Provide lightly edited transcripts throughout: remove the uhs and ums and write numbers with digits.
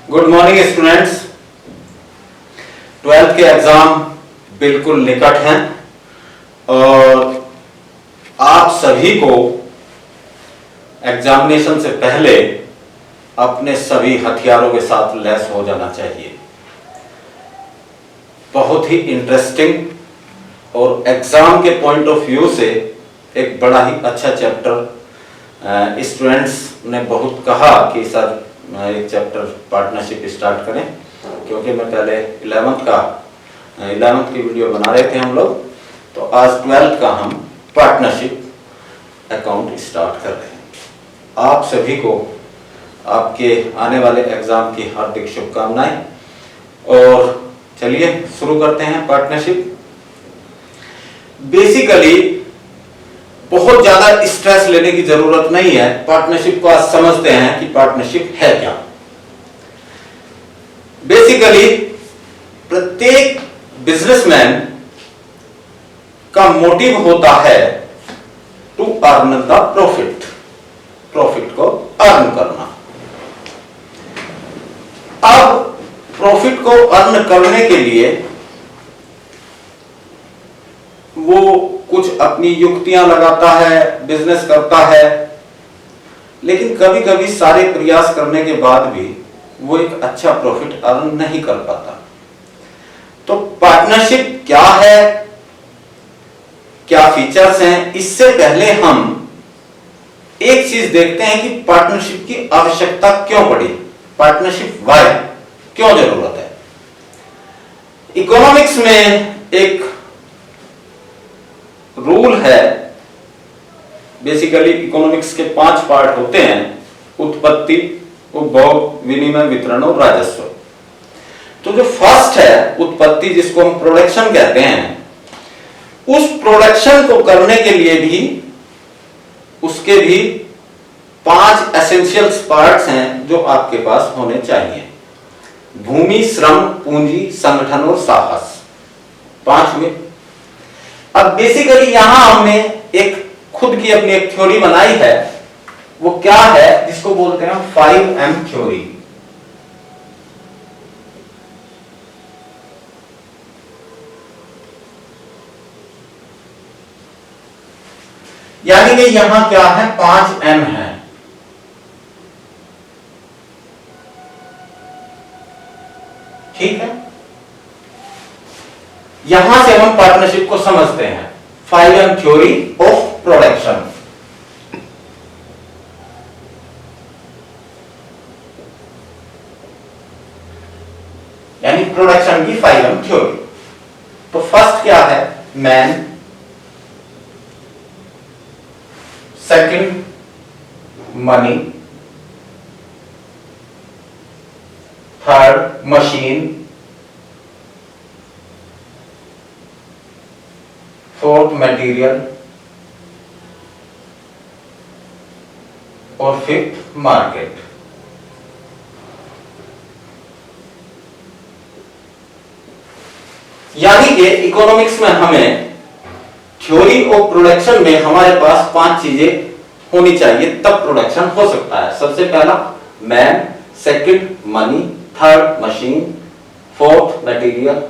Good morning students. 12th के exam बिल्कुल निकट हैं और आप सभी को एग्जामिनेशन से पहले अपने सभी हथियारों के साथ लैस हो जाना चाहिए। बहुत ही इंटरेस्टिंग और एग्जाम के पॉइंट ऑफ व्यू से एक बड़ा ही अच्छा चैप्टर स्टूडेंट्स ने बहुत कहा कि सर एक चैप्टर पार्टनरशिप स्टार्ट करें, क्योंकि मैं पहले 11th की वीडियो बना रहे थे हम लोग, तो आज 12th का हम पार्टनरशिप अकाउंट स्टार्ट कर रहे हैं। आप सभी को आपके आने वाले एग्जाम की हार्दिक शुभकामनाएं। और चलिए शुरू करते हैं पार्टनरशिप। बेसिकली बहुत ज्यादा स्ट्रेस लेने की जरूरत नहीं है। पार्टनरशिप को आज समझते हैं कि पार्टनरशिप है क्या। बेसिकली प्रत्येक बिजनेसमैन का मोटिव होता है to earn the profit, profit को अर्न करना। अब प्रॉफिट को अर्न करने के लिए वो कुछ अपनी युक्तियां लगाता है, बिजनेस करता है, लेकिन कभी कभी सारे प्रयास करने के बाद भी वो एक अच्छा प्रॉफिट अर्न नहीं कर पाता। तो पार्टनरशिप क्या है, क्या फीचर्स हैं, इससे पहले हम एक चीज देखते हैं कि पार्टनरशिप की आवश्यकता क्यों पड़ी, पार्टनरशिप वाई, क्यों जरूरत है। इकोनॉमिक्स में एक रूल है। बेसिकली इकोनॉमिक्स के 5 पार्ट होते हैं: उत्पत्ति, उपभोग, विनिमय, वितरण और राजस्व। तो जो फर्स्ट है उत्पत्ति, जिसको हम प्रोडक्शन कहते हैं, उस प्रोडक्शन को करने के लिए भी उसके भी 5 एसेंशियल्स पार्ट्स हैं जो आपके पास होने चाहिए: भूमि, श्रम, पूंजी, संगठन और साहस। 5 हुए। अब बेसिकली यहां हमने एक खुद की अपनी एक थ्योरी बनाई है। वो क्या है, जिसको बोलते हैं 5M थ्योरी। यानी कि यहां क्या है, 5M है। ठीक है, यहां से हम पार्टनरशिप को समझते हैं। 5M theory of production. यानी प्रोडक्शन की 5M थ्योरी। तो फर्स्ट क्या है, man, second money, third machine, fourth material और फिफ्थ मार्केट। यानी कि इकोनॉमिक्स में हमें थ्योरी ऑफ प्रोडक्शन में हमारे पास 5 चीजें होनी चाहिए, तब प्रोडक्शन हो सकता है। सबसे पहला man, second money, third machine, fourth material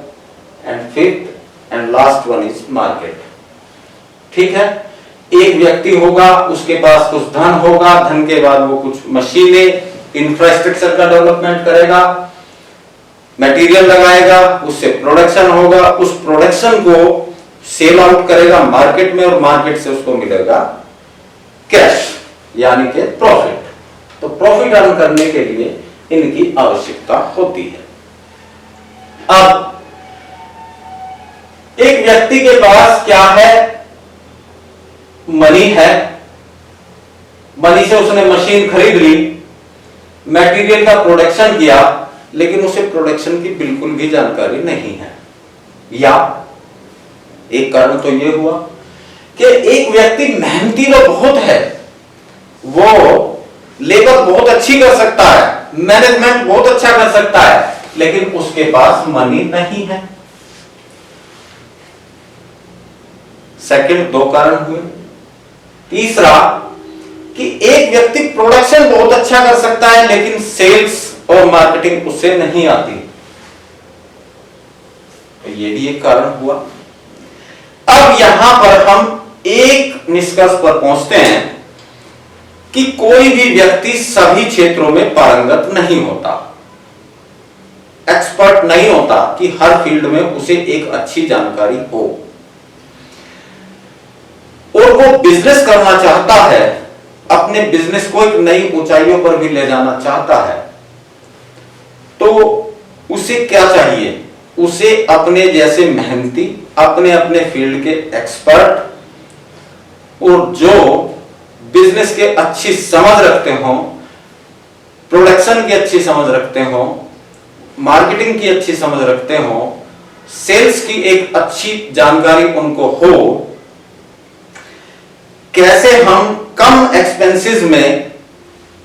and fifth and last one is market. ठीक है, एक व्यक्ति होगा, उसके पास कुछ धन होगा, धन के बाद वो कुछ मशीनें, इंफ्रास्ट्रक्चर का डेवलपमेंट करेगा, मटेरियल लगाएगा, उससे प्रोडक्शन होगा, उस प्रोडक्शन को सेल आउट करेगा मार्केट में और मार्केट से उसको मिलेगा कैश, यानी कि प्रॉफिट। तो प्रॉफिट अर्न करने के लिए इनकी आवश्यकता होती है। अब एक व्यक्ति के पास क्या है, मनी है, मनी से उसने मशीन खरीद ली, मटेरियल का प्रोडक्शन किया, लेकिन उसे प्रोडक्शन की बिल्कुल भी जानकारी नहीं है। या एक कारण तो यह हुआ कि एक व्यक्ति मेहनती तो बहुत है, वो लेबर बहुत अच्छी कर सकता है, मैनेजमेंट बहुत अच्छा कर सकता है, लेकिन उसके पास मनी नहीं है। सेकंड 2 कारण हुए। तीसरा कि एक व्यक्ति प्रोडक्शन बहुत अच्छा कर सकता है, लेकिन सेल्स और मार्केटिंग उससे नहीं आती, तो ये भी एक कारण हुआ। अब यहां पर हम एक निष्कर्ष पर पहुंचते हैं कि कोई भी व्यक्ति सभी क्षेत्रों में पारंगत नहीं होता, एक्सपर्ट नहीं होता कि हर फील्ड में उसे एक अच्छी जानकारी हो, और वो बिजनेस करना चाहता है, अपने बिजनेस को एक नई ऊंचाइयों पर भी ले जाना चाहता है, तो उसे क्या चाहिए? उसे अपने जैसे मेहनती, अपने अपने फील्ड के एक्सपर्ट और जो बिजनेस के अच्छी समझ रखते हो, प्रोडक्शन की अच्छी समझ रखते हो, मार्केटिंग की अच्छी समझ रखते हो, सेल्स की एक अच्छी जानकारी उनको हो, कैसे हम कम एक्सपेंसेस में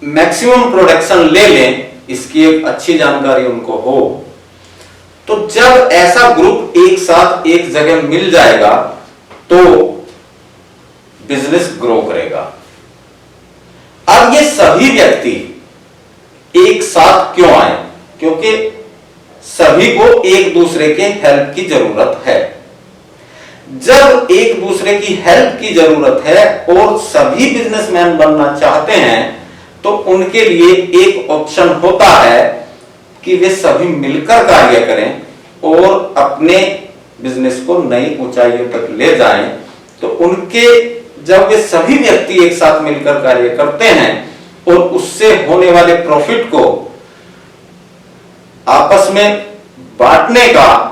मैक्सिमम प्रोडक्शन ले लें, इसकी एक अच्छी जानकारी उनको हो। तो जब ऐसा ग्रुप एक साथ एक जगह मिल जाएगा तो बिजनेस ग्रो करेगा। अब ये सभी व्यक्ति एक साथ क्यों आए? क्योंकि सभी को एक दूसरे के हेल्प की जरूरत है। जब एक दूसरे की हेल्प की जरूरत है और सभी बिजनेसमैन बनना चाहते हैं, तो उनके लिए एक ऑप्शन होता है कि वे सभी मिलकर कार्य करें और अपने बिजनेस को नई ऊंचाइयों तक ले जाएं। तो उनके जब वे सभी व्यक्ति एक साथ मिलकर कार्य करते हैं और उससे होने वाले प्रॉफिट को आपस में बांटने का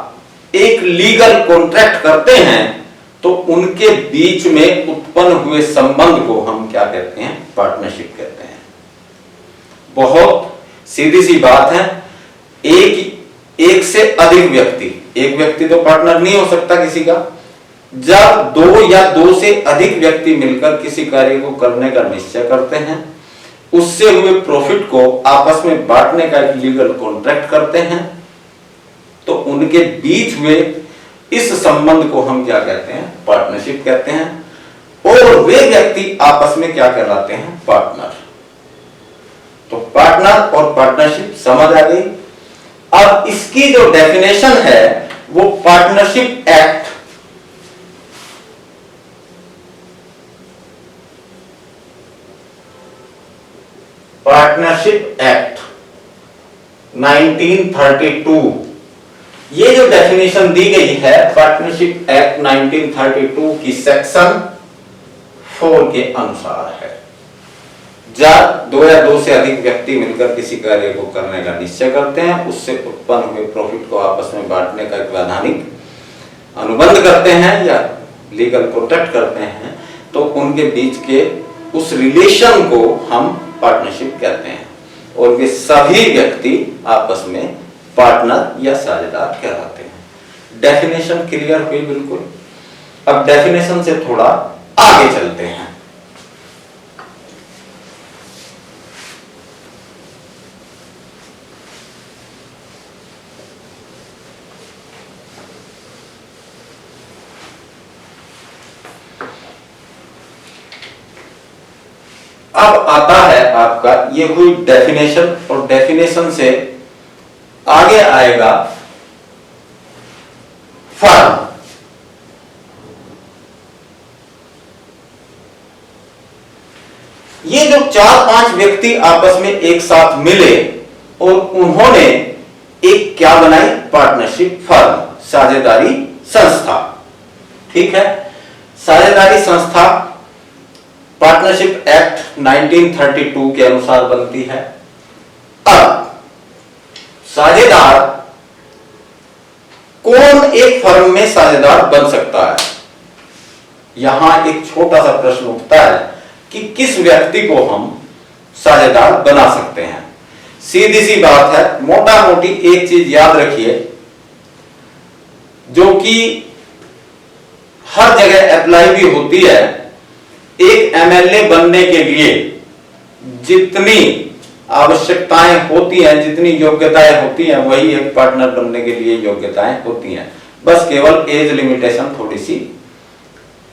एक लीगल कॉन्ट्रैक्ट करते हैं, तो उनके बीच में उत्पन्न हुए संबंध को हम क्या कहते हैं? पार्टनरशिप कहते हैं। बहुत सीधी सी बात है। एक से अधिक व्यक्ति, एक व्यक्ति तो पार्टनर नहीं हो सकता किसी का। जब दो या दो से अधिक व्यक्ति मिलकर किसी कार्य को करने का निश्चय करते हैं, उससे हुए प्रॉफिट को आपस में बांटने का एक लीगल कॉन्ट्रैक्ट करते हैं, तो उनके बीच हुए इस संबंध को हम क्या कहते हैं? पार्टनरशिप कहते हैं। और वे व्यक्ति आपस में क्या कहलाते हैं? पार्टनर। तो पार्टनर और पार्टनरशिप समझ आ गई। अब इसकी जो डेफिनेशन है वो पार्टनरशिप एक्ट पार्टनरशिप एक्ट 1932, ये जो डेफिनेशन दी गई है पार्टनरशिप एक्ट 1932 की सेक्शन 4 के अनुसार है। जब दो या दो से अधिक व्यक्ति मिलकर किसी कार्य को करने का निश्चय करते हैं, उससे उत्पन्न हुए प्रॉफिट को आपस में बांटने का एक वैधानिक अनुबंध करते हैं या लीगल कॉन्ट्रैक्ट करते हैं, तो उनके बीच के उस रिलेशन को हम पार्टनरशिप कहते हैं। और वे सभी व्यक्ति आपस में पार्टनर या साझेदार कहलाते हैं। डेफिनेशन क्लियर हुई बिल्कुल। अब डेफिनेशन से थोड़ा आगे चलते हैं। अब आता है आपका ये हुई डेफिनेशन, और डेफिनेशन से आगे आएगा फर्म। ये जो 4-5 व्यक्ति आपस में एक साथ मिले और उन्होंने एक क्या बनाई? पार्टनरशिप फर्म, साझेदारी संस्था। ठीक है, साझेदारी संस्था पार्टनरशिप एक्ट 1932 के अनुसार बनती है। अब साझेदार कौन एक फर्म में साझेदार बन सकता है? यहां एक छोटा सा प्रश्न उठता है कि किस व्यक्ति को हम साझेदार बना सकते हैं। सीधी सी बात है, मोटा मोटी एक चीज याद रखिए जो कि हर जगह अप्लाई भी होती है। एक एमएलए बनने के लिए जितनी आवश्यकताएं होती हैं, जितनी योग्यताएं होती हैं, वही एक पार्टनर बनने के लिए योग्यताएं होती हैं। बस केवल एज लिमिटेशन थोड़ी सी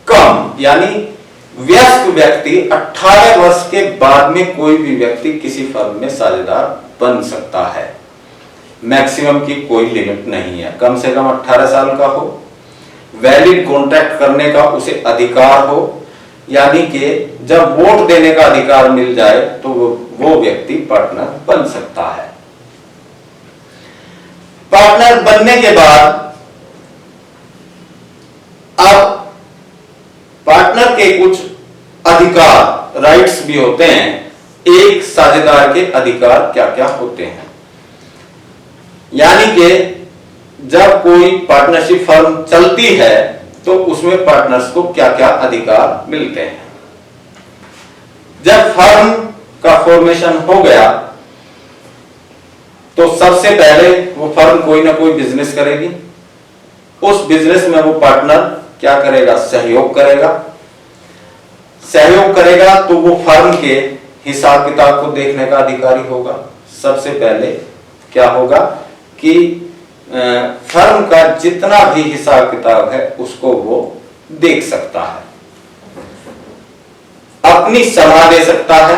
कम, यानी वयस्क व्यक्ति 18 वर्ष के बाद में कोई भी व्यक्ति किसी फर्म में साझेदार बन सकता है। मैक्सिमम की कोई लिमिट नहीं है, कम से कम 18 साल का हो, वैलिड कॉन्ट्रैक्ट करने का उसे अधिकार हो, यानी कि जब वोट देने का अधिकार मिल जाए तो वो व्यक्ति पार्टनर बन सकता है। पार्टनर बनने के बाद अब पार्टनर के कुछ अधिकार, राइट्स भी होते हैं। एक साझेदार के अधिकार क्या क्या होते हैं, यानी कि जब कोई पार्टनरशिप फर्म चलती है तो उसमें पार्टनर्स को क्या क्या अधिकार मिलते हैं। जब फर्म का फॉर्मेशन हो गया तो सबसे पहले वो फर्म कोई ना कोई बिजनेस करेगी। उस बिजनेस में वो पार्टनर क्या करेगा, सहयोग करेगा। सहयोग करेगा तो वो फर्म के हिसाब किताब को देखने का अधिकारी होगा। सबसे पहले क्या होगा कि फर्म का जितना भी हिसाब किताब है उसको वो देख सकता है, अपनी सलाह दे सकता है।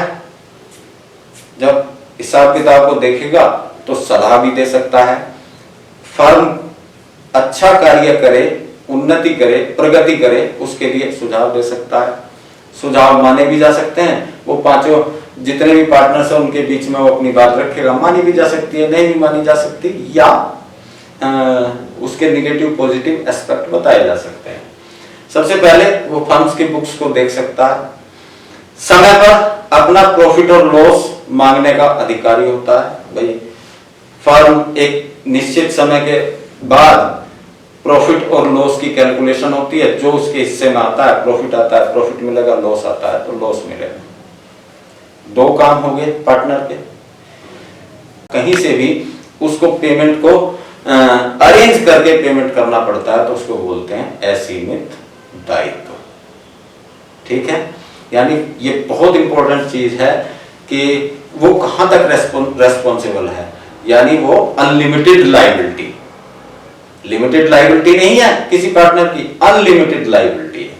जब हिसाब किताब को देखेगा तो सलाह भी दे सकता है। फर्म अच्छा कार्य करे, उन्नति करे, प्रगति करे, उसके लिए सुझाव दे सकता है। सुझाव माने भी जा सकते हैं। वो पांचों जितने भी पार्टनर्स हैं उनके बीच में वो अपनी बात रखेगा, मानी भी जा सकती है, नहीं भी मानी जा सकती, या उसके निगेटिव पॉजिटिव एस्पेक्ट बताए जा सकते हैं। सबसे पहले वो फर्म्स की बुक्स को देख सकता है। समय पर अपना प्रॉफिट और लॉस मांगने का अधिकारी होता है। भाई फर्म एक निश्चित समय के बाद प्रॉफिट और लॉस की कैलकुलेशन होती है। जो उसके हिस्से में आता है, प्रॉफिट आता है, प्रॉफिट मिलेगा, लॉस आता है तो लॉस मिलेगा। दो काम हो गए पार्टनर के। कहीं से भी उसको पेमेंट को अरेंज करके पेमेंट करना पड़ता है तो उसको बोलते हैं असीमित दायित्व। ठीक है, यानी ये बहुत इंपॉर्टेंट चीज है कि वो कहां तक रेस्पॉन्सिबल है, यानी वो अनलिमिटेड लायबिलिटी, लिमिटेड लायबिलिटी नहीं है किसी पार्टनर की, अनलिमिटेड लायबिलिटी है।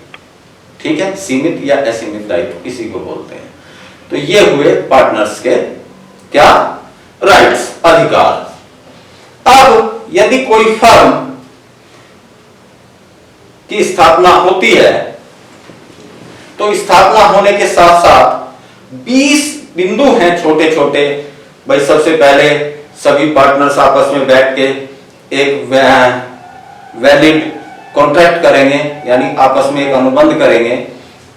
ठीक है, सीमित या असीमित दायित्व किसी को बोलते हैं। तो ये हुए पार्टनर्स के क्या राइट्स, अधिकार। अब यदि कोई फर्म की स्थापना होती है तो स्थापना होने के साथ साथ 20 बिंदु हैं छोटे छोटे। भाई सबसे पहले सभी पार्टनर्स आपस में बैठ के एक वैलिड कॉन्ट्रैक्ट करेंगे, यानी आपस में एक अनुबंध करेंगे।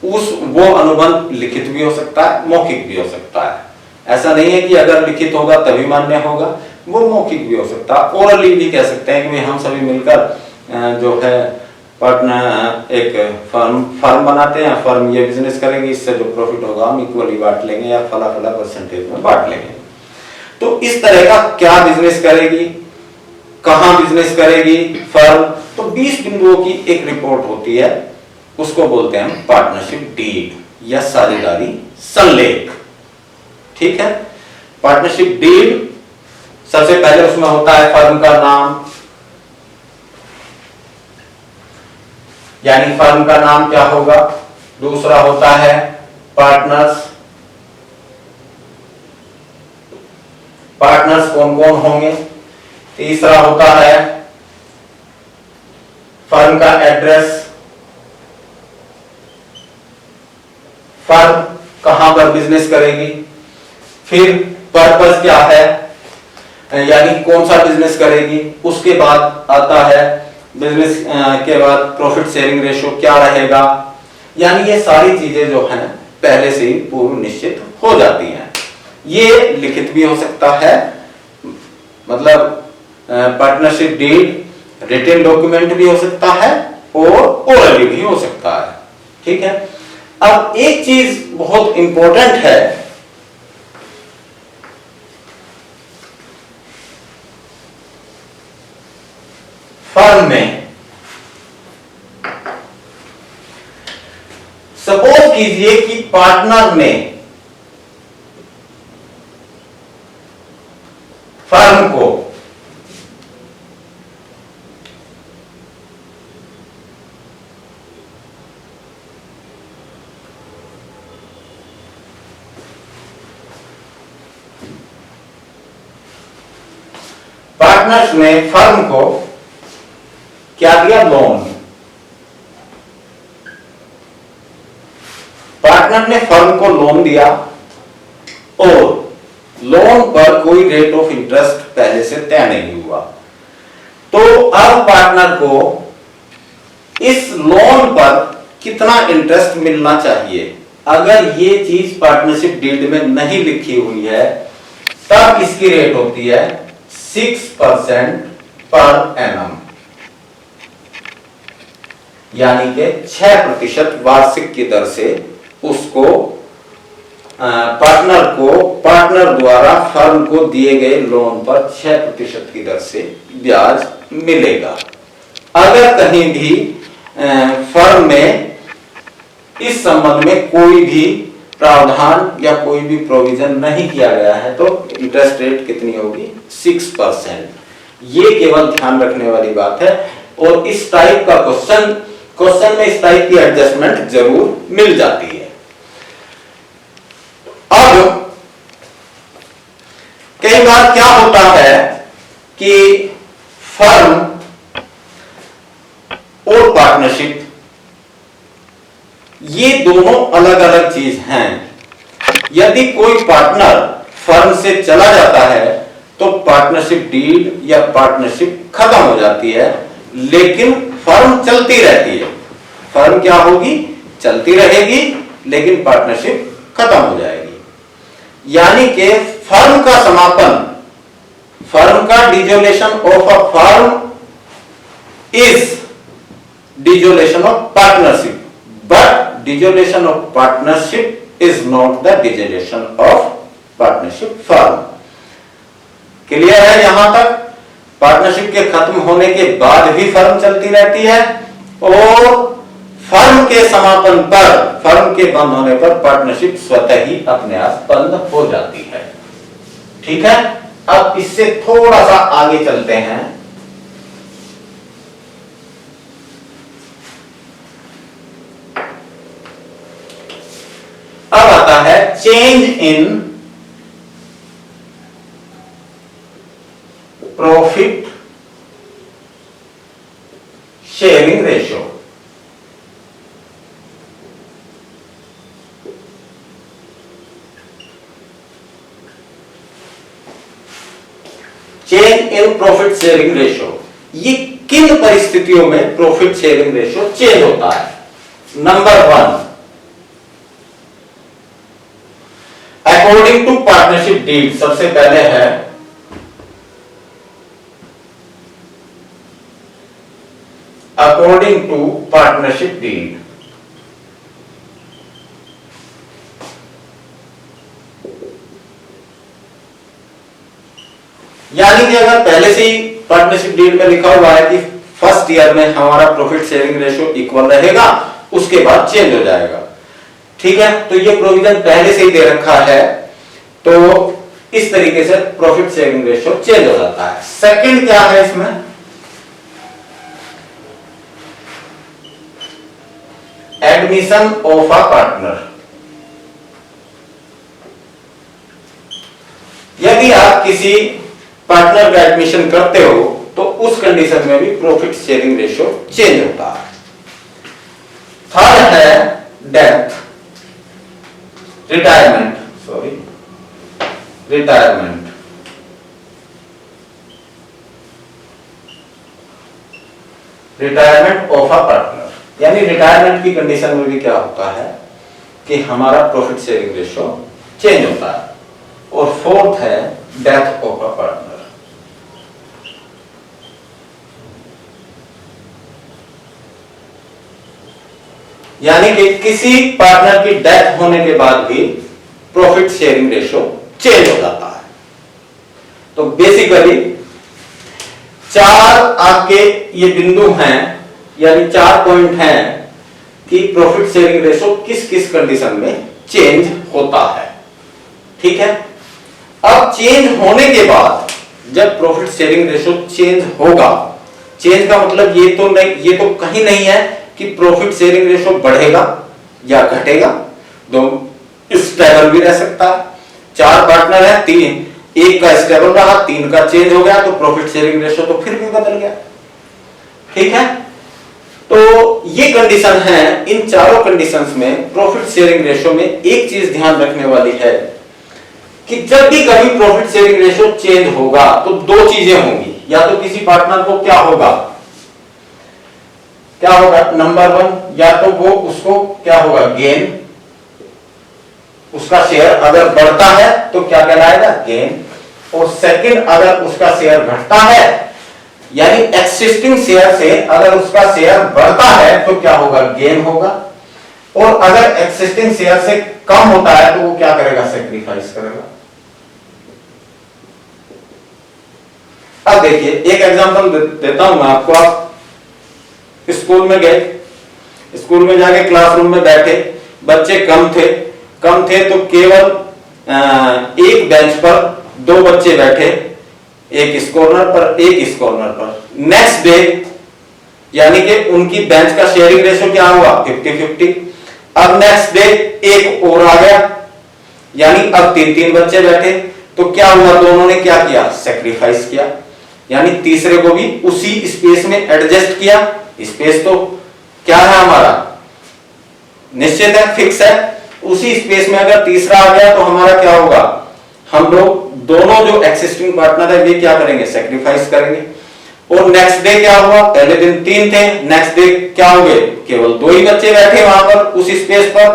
वो अनुबंध लिखित भी हो सकता है, मौखिक भी हो सकता है। ऐसा नहीं है कि अगर लिखित होगा तभी मान्य होगा, वो मौखिक भी हो सकता है। ओरली भी कह सकते हैं कि हम सभी मिलकर जो है पार्टनर एक फर्म बनाते हैं, फर्म ये बिजनेस करेगी, इससे जो प्रॉफिट होगा हम इक्वली बांट लेंगे या फला फला परसेंटेज में बांट लेंगे। तो इस तरह का क्या बिजनेस करेगी, कहां बिजनेस करेगी फर्म, तो 20 बिंदुओं की एक रिपोर्ट होती है, उसको बोलते हैं पार्टनरशिप डीड या साझेदारी संलेख। ठीक है, पार्टनरशिप डीड सबसे पहले उसमें होता है फर्म का नाम, यानी फर्म का नाम क्या होगा। दूसरा होता है पार्टनर्स, पार्टनर्स कौन कौन होंगे। तीसरा होता है फर्म का एड्रेस, फर्म कहां पर बिजनेस करेगी। फिर पर्पस क्या है, यानी कौन सा बिजनेस करेगी। उसके बाद आता है बिजनेस के बाद प्रॉफिट शेयरिंग रेशियो क्या रहेगा। यानी ये सारी चीजें जो हैं पहले से ही पूर्व निश्चित हो जाती हैं। ये लिखित भी हो सकता है, मतलब पार्टनरशिप डीड रिटन डॉक्यूमेंट भी हो सकता है और ओरली भी हो सकता है। ठीक है, अब एक चीज बहुत इंपॉर्टेंट है, फर्म में सपोज कीजिए कि पार्टनर ने फर्म को पार्टनर्स ने फर्म को क्या दिया? लोन। पार्टनर ने फर्म को लोन दिया और लोन पर कोई रेट ऑफ इंटरेस्ट पहले से तय नहीं हुआ, तो अब पार्टनर को इस लोन पर कितना इंटरेस्ट मिलना चाहिए? अगर ये चीज पार्टनरशिप डीड में नहीं लिखी हुई है तब इसकी रेट होती है 6% पर एनम, यानी कि 6% वार्षिक की दर से उसको पार्टनर द्वारा फर्म को दिए गए लोन पर 6% की दर से ब्याज मिलेगा। अगर कहीं भी फर्म में इस संबंध में कोई भी प्रावधान या कोई भी प्रोविजन नहीं किया गया है तो इंटरेस्ट रेट कितनी होगी? 6%। ये केवल ध्यान रखने वाली बात है और इस टाइप का क्वेश्चन में इस टाइप की एडजस्टमेंट जरूर मिल जाती है। अब कई बार क्या होता है कि फर्म और पार्टनरशिप ये दोनों अलग अलग चीज हैं। यदि कोई पार्टनर फर्म से चला जाता है तो पार्टनरशिप डीड या पार्टनरशिप खत्म हो जाती है, लेकिन फर्म चलती रहती है। फर्म क्या होगी? चलती रहेगी, लेकिन पार्टनरशिप खत्म हो जाएगी। यानी कि फर्म का समापन, फर्म का dissolution of a firm is dissolution of partnership, but dissolution of partnership is not the dissolution of partnership firm। Clear है यहां तक? पार्टनरशिप के खत्म होने के बाद भी फर्म चलती रहती है और फर्म के समापन पर, फर्म के बंद होने पर पार्टनरशिप स्वतः ही अपने आप बंद हो जाती है। ठीक है, अब इससे थोड़ा सा आगे चलते हैं। अब आता है change in profit sharing ratio. Change in profit sharing ratio, ये किन परिस्थितियों में प्रॉफिट शेयरिंग रेशियो चेंज होता है? Number 1, according to partnership deed. सबसे पहले है अकॉर्डिंग टू पार्टनरशिप डीड। यानी कि अगर पहले से ही पार्टनरशिप डीड में लिखा हुआ है कि फर्स्ट ईयर में हमारा प्रॉफिट शेयरिंग रेशियो इक्वल रहेगा, उसके बाद चेंज हो जाएगा। ठीक है, तो ये प्रोविजन पहले से ही दे रखा है, तो इस तरीके से प्रॉफिट शेयरिंग रेशियो चेंज हो जाता है। सेकंड क्या है इसमें? Admission of a partner. यदि आप किसी पार्टनर का एडमिशन करते हो तो उस कंडीशन में भी प्रॉफिट शेयरिंग रेशियो चेंज होता है। थर्ड है death, retirement of a partner. यानी रिटायरमेंट की कंडीशन में भी क्या होता है कि हमारा प्रॉफिट शेयरिंग रेशियो चेंज होता है। और फोर्थ है डेथ ऑफ अ पार्टनर। यानी कि किसी पार्टनर की डेथ होने के बाद भी प्रॉफिट शेयरिंग रेशियो चेंज हो जाता है। तो बेसिकली 4 आपके ये बिंदु हैं, यानी 4 पॉइंट हैं कि प्रॉफिट शेयरिंग रेशियो किस किस कंडीशन में चेंज होता है। ठीक है, अब चेंज होने के बाद जब प्रॉफिट शेयरिंग रेशियो चेंज होगा, चेंज का मतलब ये तो कहीं नहीं है कि प्रॉफिट शेयरिंग रेशियो बढ़ेगा या घटेगा, दो स्टेबल भी रह सकता है। 4 पार्टनर है, 3 एक का स्टेबल रहा, 3 का चेंज हो गया, तो प्रॉफिट शेयरिंग रेशियो तो फिर भी बदल गया। ठीक है, तो ये कंडीशन है। इन चारों कंडीशंस में प्रॉफिट शेयरिंग रेशियो में एक चीज ध्यान रखने वाली है कि जब भी कभी प्रॉफिट शेयरिंग रेशियो चेंज होगा तो दो चीजें होंगी। या तो किसी पार्टनर को क्या होगा, नंबर 1, या तो वो उसको क्या होगा, गेन, उसका शेयर अगर बढ़ता है तो क्या कहलाएगा, गेन। और सेकंड, अगर उसका शेयर घटता है, यानी एक्सिस्टिंग शेयर से अगर उसका शेयर बढ़ता है तो क्या होगा, गेन होगा। और अगर एक्सिस्टिंग शेयर से कम होता है तो वो क्या करेगा, सेक्रीफाइस करेगा। अब देखिए एक एग्जांपल देता हूं मैं आपको। आप स्कूल में गए, स्कूल में जाके क्लासरूम में बैठे, बच्चे कम थे तो केवल एक बेंच पर 2 बच्चे बैठे, एक इस कॉर्नर पर एक इस कॉर्नर पर। नेक्स्ट डे यानी कि उनकी बेंच का शेयरिंग रेशियो क्या हुआ, 50-50। अब नेक्स्ट डे एक और आ गया, यानी अब 3-3 बच्चे बैठे, तो क्या हुआ, दोनों ने क्या किया, सेक्रीफाइस किया, यानी तीसरे को भी उसी स्पेस में एडजस्ट किया। स्पेस तो क्या है हमारा, निश्चित है, फिक्स है। उसी स्पेस में अगर तीसरा आ गया तो हमारा क्या होगा, हम लोग दोनों जो एक्सिस्टिंग पार्टनर है वे क्या करेंगे, सेक्रीफाइस करेंगे। और नेक्स्ट डे क्या हुआ, पहले दिन 3 थे, नेक्स्ट डे क्या हो गए, केवल 2 ही बच्चे बैठे वहां पर उस स्पेस पर,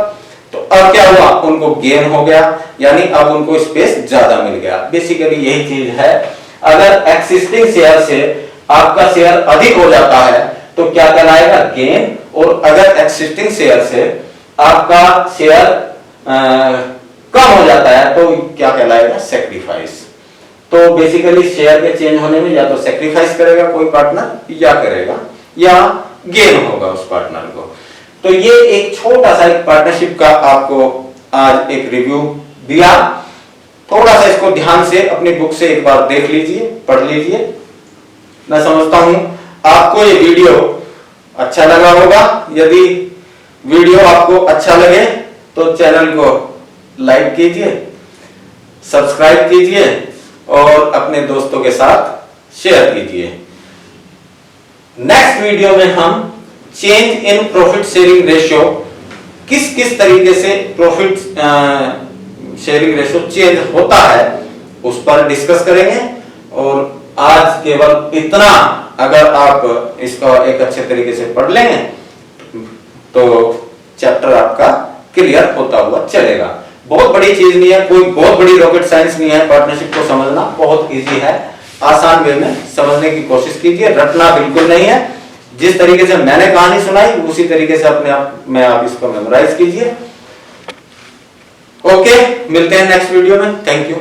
तो अब क्या हुआ, उनको गेन हो गया, यानी अब उनको स्पेस ज्यादा मिल गया। बेसिकली यही चीज है। अगर एक्सिस्टिंग शेयर से आपका शेयर अधिक हो जाता है तो क्या कहलाएगा, गेन। और अगर एक्सिस्टिंग शेयर से आपका शेयर कम हो जाता है तो क्या कहलाएगा, सेक्रीफाइस। तो बेसिकली शेयर के चेंज होने में या तो सेक्रीफाइस करेगा कोई पार्टनर या गेन होगा उस पार्टनर को। तो ये एक छोटा सा एक पार्टनरशिप का आपको आज एक रिव्यू दिया। थोड़ा सा इसको ध्यान से अपनी बुक से एक बार देख लीजिए, पढ़ लीजिए। मैं समझता हूं आपको ये वीडियो अच्छा लगा होगा। यदि वीडियो आपको अच्छा लगे तो चैनल को लाइक कीजिए, सब्सक्राइब कीजिए और अपने दोस्तों के साथ शेयर कीजिए। नेक्स्ट वीडियो में हम change in profit sharing ratio, किस तरीके से प्रॉफिट शेयरिंग रेशियो चेंज होता है उस पर डिस्कस करेंगे। और आज केवल इतना, अगर आप इसका एक अच्छे तरीके से पढ़ लेंगे तो चैप्टर आपका क्लियर होता हुआ चलेगा। बहुत बड़ी चीज नहीं है, कोई बहुत बड़ी रॉकेट साइंस नहीं है। पार्टनरशिप को समझना बहुत इजी है, आसान वे में समझने की कोशिश कीजिए, रटना बिल्कुल नहीं है। जिस तरीके से मैंने कहानी सुनाई उसी तरीके से अपने आप में आप इसको मेमोराइज कीजिए। ओके, मिलते हैं नेक्स्ट वीडियो में। Thank you.